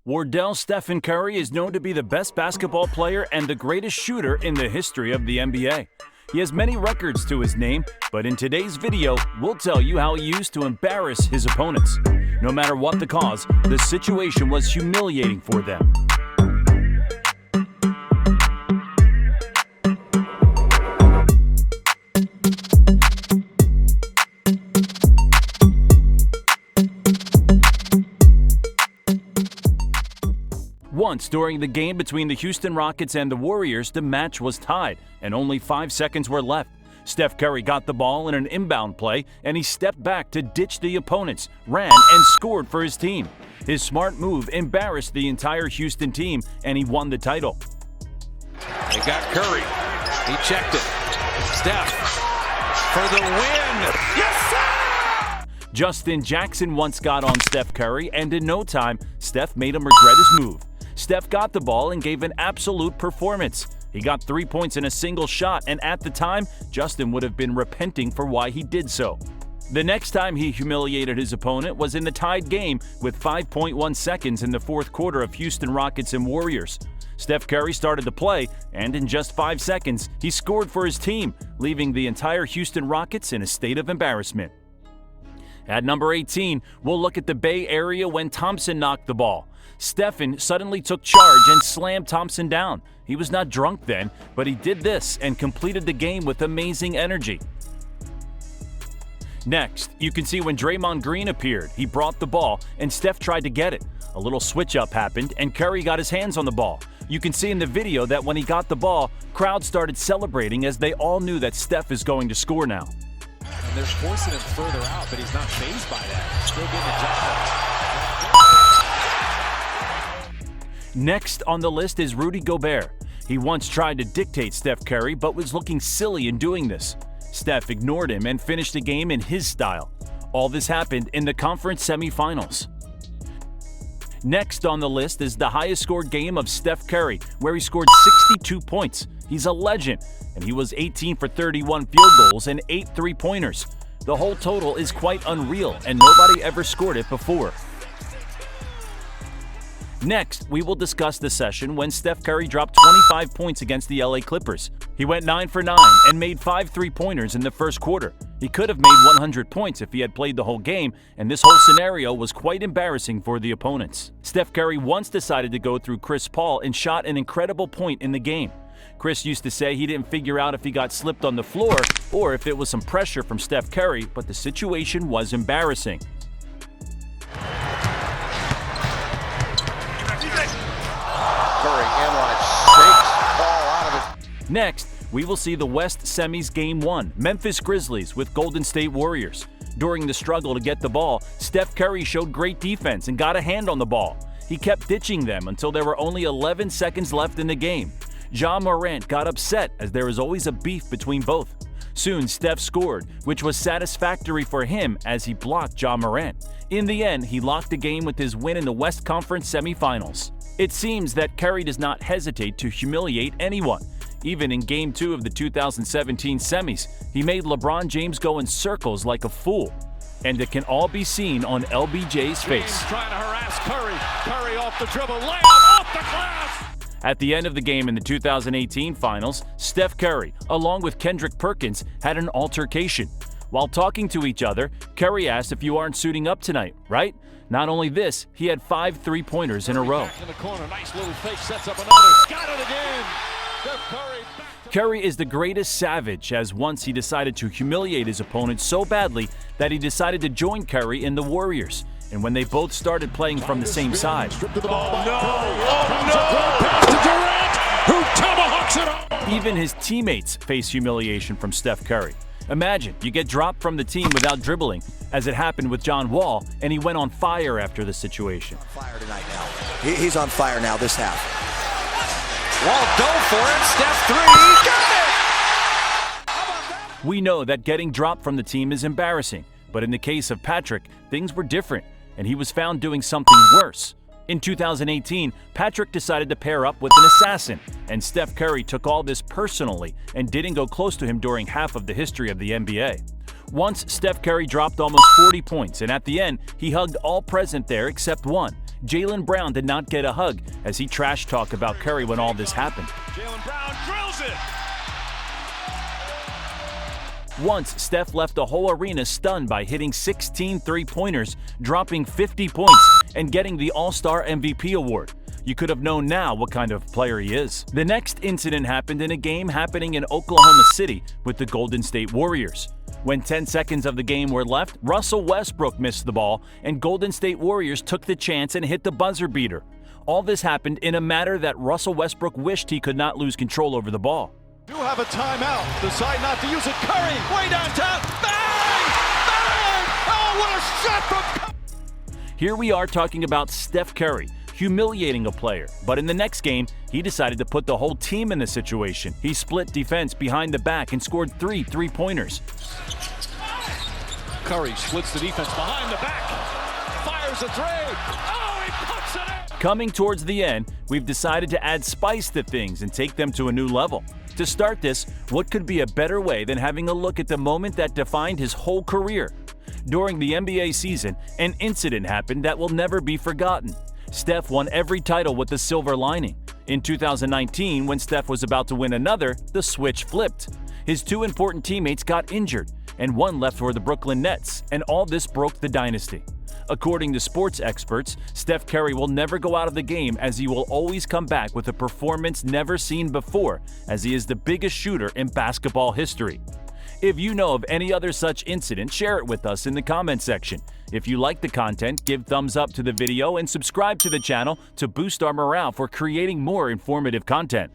Wardell Stephen Curry is known to be the best basketball player and the greatest shooter in the history of the NBA. He has many records to his name, but in today's video, we'll tell you how he used to embarrass his opponents. No matter what the cause, the situation was humiliating for them. Once during the game between the Houston Rockets and the Warriors, the match was tied and only 5 seconds were left. Steph Curry got the ball in an inbound play and he stepped back to ditch the opponents, ran and scored for his team. His smart move embarrassed the entire Houston team and he won the title. They got Curry. He checked it. Steph for the win. Yes, sir! Justin Jackson once got on Steph Curry and in no time, Steph made him regret his move. Steph got the ball and gave an absolute performance. He got 3 points in a single shot, and at the time, Justin would have been repenting for why he did so. The next time he humiliated his opponent was in the tied game with 5.1 seconds in the fourth quarter of Houston Rockets and Warriors. Steph Curry started the play, and in just 5 seconds, he scored for his team, leaving the entire Houston Rockets in a state of embarrassment. At number 18, we'll look at the Bay Area when Thompson knocked the ball. Stephen suddenly took charge and slammed Thompson down. He was not drunk then, but he did this and completed the game with amazing energy. Next, you can see when Draymond Green appeared, he brought the ball and Steph tried to get it. A little switch-up happened and Curry got his hands on the ball. You can see in the video that when he got the ball, crowds started celebrating as they all knew that Steph is going to score now. And they're forcing him further out, but he's not fazed by that. Still getting the job. Next on the list is Rudy Gobert. He once tried to dictate Steph Curry, but was looking silly in doing this. Steph ignored him and finished the game in his style. All this happened in the conference semifinals. Next on the list is the highest scored game of Steph Curry, where he scored 62 points. He's a legend, and he was 18 for 31 field goals and 8 three-pointers. The whole total is quite unreal, and nobody ever scored it before. Next, we will discuss the session when Steph Curry dropped 25 points against the LA Clippers. He went 9 for 9 and made 5 three-pointers in the first quarter. He could have made 100 points if he had played the whole game, and this whole scenario was quite embarrassing for the opponents. Steph Curry once decided to go through Chris Paul and shot an incredible point in the game. Chris used to say he didn't figure out if he got slipped on the floor or if it was some pressure from Steph Curry, but the situation was embarrassing. Next, we will see the West Semis Game 1, Memphis Grizzlies with Golden State Warriors. During the struggle to get the ball, Steph Curry showed great defense and got a hand on the ball. He kept ditching them until there were only 11 seconds left in the game. Ja Morant got upset as there is always a beef between both. Soon, Steph scored, which was satisfactory for him as he blocked Ja Morant. In the end, he locked the game with his win in the West Conference semifinals. It seems that Curry does not hesitate to humiliate anyone. Even in Game 2 of the 2017 semis, he made LeBron James go in circles like a fool. And it can all be seen on LBJ's face. James trying to harass Curry. Curry off the dribble, layup off the glass. At the end of the game in the 2018 finals, Steph Curry, along with Kendrick Perkins, had an altercation. While talking to each other, Curry asked if you aren't suiting up tonight, right? Not only this, he had 5 three-pointers in a row. Back in the corner, nice little fake, sets up another. Got it again. Curry is the greatest savage, as once he decided to humiliate his opponent so badly that he decided to join Curry in the Warriors. And when they both started playing from the same side, even his teammates face humiliation from Steph Curry. Imagine you get dropped from the team without dribbling, as it happened with John Wall, and he went on fire after the situation. Fire tonight now. He's on fire now this half. Wall go for it. Steph 3. Got it! We know that getting dropped from the team is embarrassing, but in the case of Patrick, things were different, and he was found doing something worse. In 2018, Patrick decided to pair up with an assassin, and Steph Curry took all this personally and didn't go close to him during half of the history of the NBA. Once, Steph Curry dropped almost 40 points, and at the end, he hugged all present there except one. Jaylen Brown did not get a hug as he trash talked about Curry when all this happened. Jaylen Brown drills it. Once, Steph left the whole arena stunned by hitting 16 three-pointers, dropping 50 points, and getting the All-Star MVP award. You could have known now what kind of player he is. The next incident happened in a game happening in Oklahoma City with the Golden State Warriors. When 10 seconds of the game were left, Russell Westbrook missed the ball, and Golden State Warriors took the chance and hit the buzzer beater. All this happened in a matter that Russell Westbrook wished he could not lose control over the ball. You have a timeout. Decide not to use it. Curry, way downtown. Bang! Bang! Oh, what a shot from Curry! Here we are talking about Steph Curry, humiliating a player, but in the next game, he decided to put the whole team in the situation. He split defense behind the back and scored 3 three-pointers. Curry splits the defense behind the back. Fires a three. Oh, he puts it in! Coming towards the end, we've decided to add spice to things and take them to a new level. To start this, what could be a better way than having a look at the moment that defined his whole career? During the NBA season, an incident happened that will never be forgotten. Steph won every title with the silver lining. In 2019, when Steph was about to win another, the switch flipped. His 2 important teammates got injured, and one left for the Brooklyn Nets, and all this broke the dynasty. According to sports experts, Steph Curry will never go out of the game as he will always come back with a performance never seen before, as he is the biggest shooter in basketball history. If you know of any other such incident, share it with us in the comment section. If you like the content, give thumbs up to the video and subscribe to the channel to boost our morale for creating more informative content.